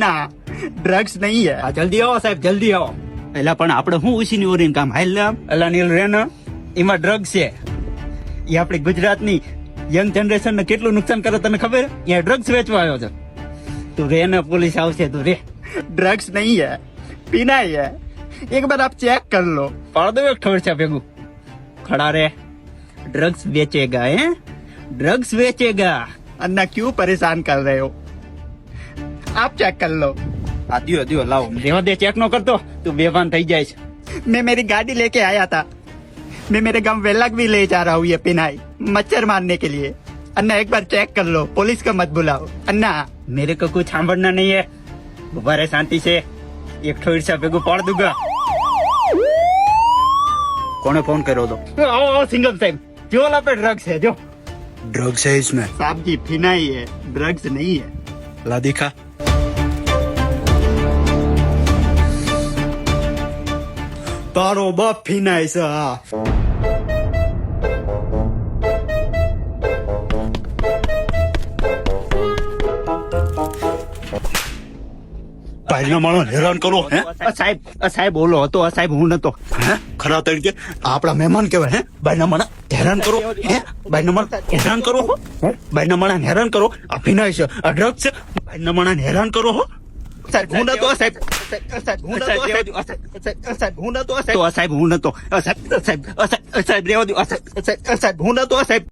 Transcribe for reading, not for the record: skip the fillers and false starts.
ના ડ્રગ્સ નહીં હે. જલ્દી આવો સાહેબ, જલ્દી આવો. એટલે પણ આપણે શું ઉછીની ઓરીને કામ હાલ આમ અલા નીલ રેન એમાં ડ્રગ્સ છે. એ આપણી ગુજરાતની યંગ જનરેશન ને કેટલું નુકસાન કરે તને ખબર? એ ડ્રગ્સ વેચવા આવ્યો છે. તું રે ને, પોલીસ આવશે, તું રે. ड्रग्स नहीं है, पीना ही है. एक बार आप चेक कर लो. પાડ દો એક ઠોરછા ભેગું. ખડા રે. ડ્રગ્સ વેચેગા હે? ડ્રગ્સ વેચેગા. अन्ना क्यों परेशान कर रहे हो? आप चेक कर लो. આ દિયો લાવો. રેવા દે, ચેક નો કરતો તું બેભાન થઈ જાય છે. मैं मेरी गाड़ी लेके आया था. मैं मेरे गांव वेलक भी ले जा रहा हूँ ये पिनाई मच्छर मारने के लिए. अन्ना एक बार चेक कर लो, पुलिस को मत बुलाओ. अन्ना મેરે કો કુછ સાંભળના નહીં હે. ઉભા રે, શાંતિ છે. એક ઠોરછા ભેગું પાડ દુગા. કોને ફોન કર્યો તો? आओ सिंगम साहब, જો લા પે ડ્રગ્સ है, જો ड्रग्स है इसमें, साहब जी पिनाई है, ड्रग्स नहीं है. ला दिखा. तारो बाप पिनाई से हाँ. ભાઈના માણસ હેરાન કરો હે? સાહેબ બોલો હતો. સાહેબ હું નતો. હે ખરા તરીકે આપણા મહેમાન કહેવાય હે? ભાઈના માણસ હેરાન કરો હે? ભાઈના માણસ હેરાન કરો હો? ભાઈના માણસ હેરાન કરો. આ ફિનાય છે, આ ડ્રગ્સ છે. ભાઈના માણસ હેરાન કરો હો? साहब હું નતો. સાહેબ હું નતો. સાહેબ હું નતો. સાહેબ હું નતો. સાહેબ રેવા દો. સાહેબ હું નતો. સાહેબ